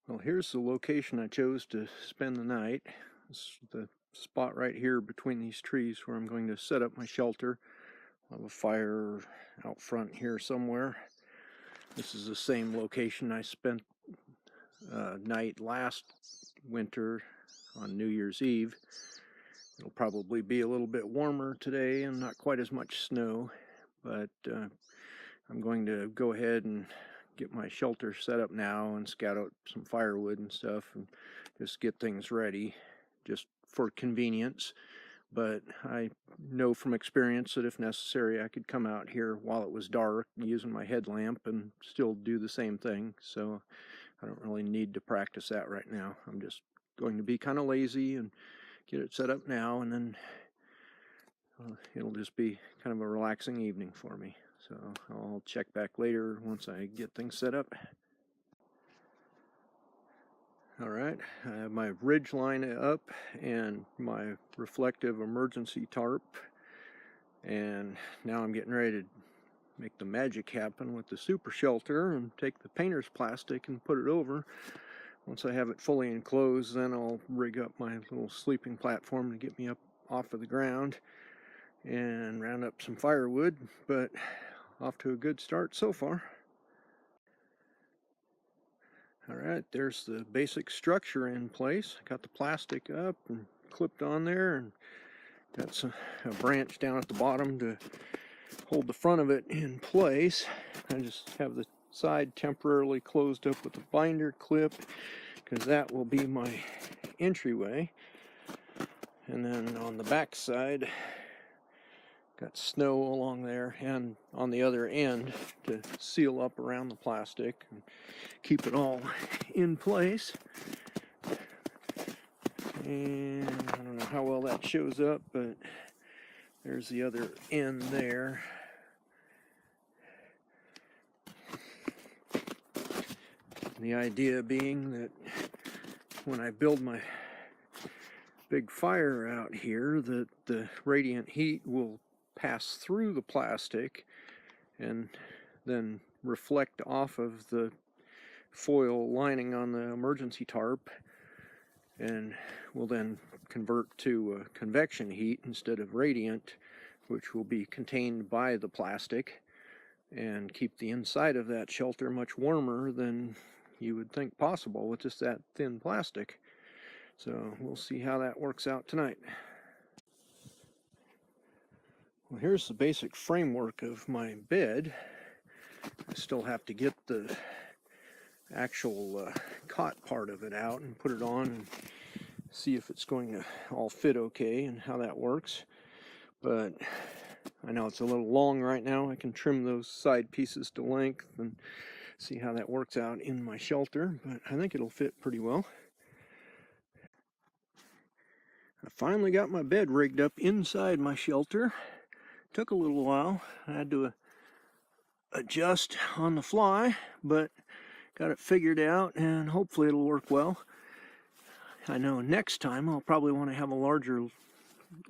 Well, here's the location I chose to spend the night. It's the spot right here between these trees where I'm going to set up my shelter. I'll have a fire out front here somewhere. This is the same location I spent night last winter on New Year's Eve. It'll probably be a little bit warmer today and not quite as much snow, but I'm going to go ahead and get my shelter set up now and scout out some firewood and stuff and just get things ready just for convenience. But I know from experience that if necessary I could come out here while it was dark using my headlamp and still do the same thing, so I don't really need to practice that right now. I'm just going to be kind of lazy and get it set up now, and then it'll just be kind of a relaxing evening for me. So I'll check back later once I get things set up. Alright, I have my ridge line up and my reflective emergency tarp, and now I'm getting ready to make the magic happen with the super shelter and take the painter's plastic and put it over. Once I have it fully enclosed, then I'll rig up my little sleeping platform to get me up off of the ground and round up some firewood, but off to a good start so far. Alright, there's the basic structure in place. Got the plastic up and clipped on there, and got a branch down at the bottom to hold the front of it in place. I just have the side temporarily closed up with a binder clip because that will be my entryway. And then on the back side, got snow along there and on the other end to seal up around the plastic and keep it all in place. And I don't know how well that shows up, but there's the other end there. The idea being that when I build my big fire out here, that the radiant heat will pass through the plastic and then reflect off of the foil lining on the emergency tarp, and will then convert to convection heat instead of radiant, which will be contained by the plastic and keep the inside of that shelter much warmer than you would think possible with just that thin plastic. So we'll see how that works out tonight. Well, here's the basic framework of my bed. I still have to get the actual cot part of it out and put it on and see if it's going to all fit okay and how that works. But I know it's a little long right now. I can trim those side pieces to length and see how that works out in my shelter, but I think it'll fit pretty well. I finally got my bed rigged up inside my shelter. Took a little while. I had to adjust on the fly, but got it figured out, and hopefully it'll work well. I know next time I'll probably want to have a larger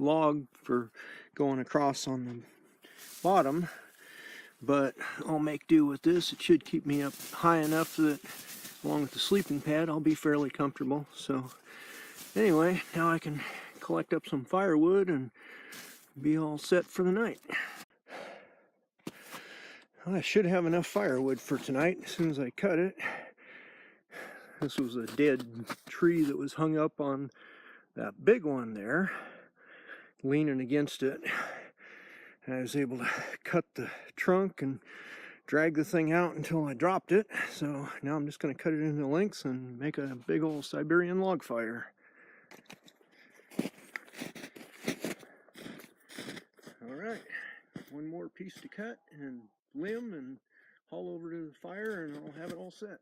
log for going across on the bottom, but I'll make do with this. It should keep me up high enough that along with the sleeping pad I'll be fairly comfortable. So anyway, now I can collect up some firewood and be all set for the night. I should have enough firewood for tonight as soon as I cut it. This was a dead tree that was hung up on that big one there, leaning against it. I was able to cut the trunk and drag the thing out until I dropped it. So now I'm just going to cut it into lengths and make a big old Siberian log fire. Alright, one more piece to cut and limb and haul over to the fire, and I'll have it all set.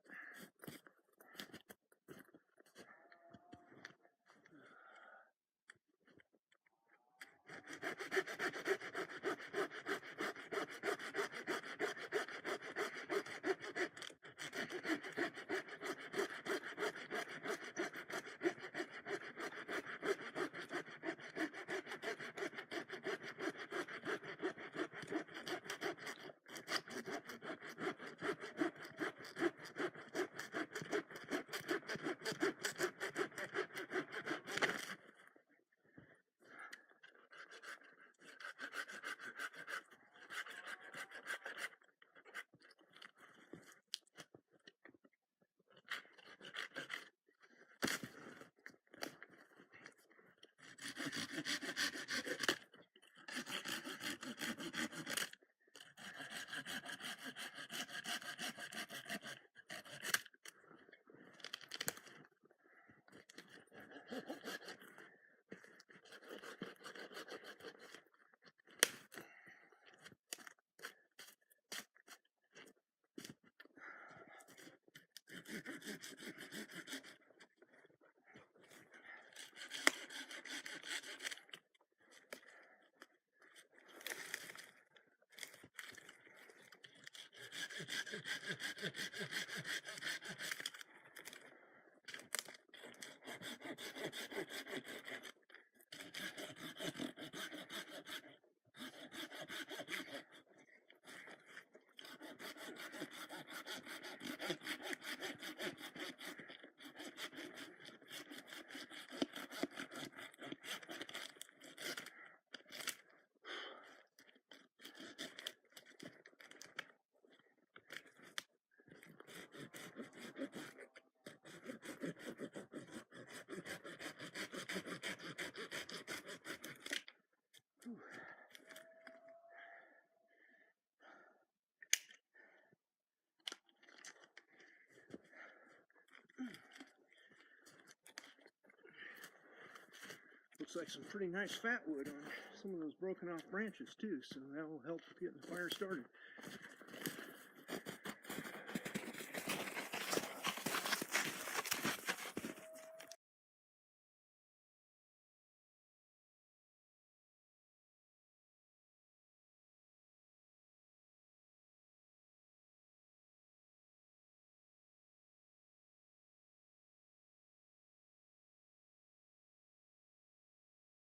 Looks like some pretty nice fat wood on some of those broken off branches too, so that will help with getting the fire started.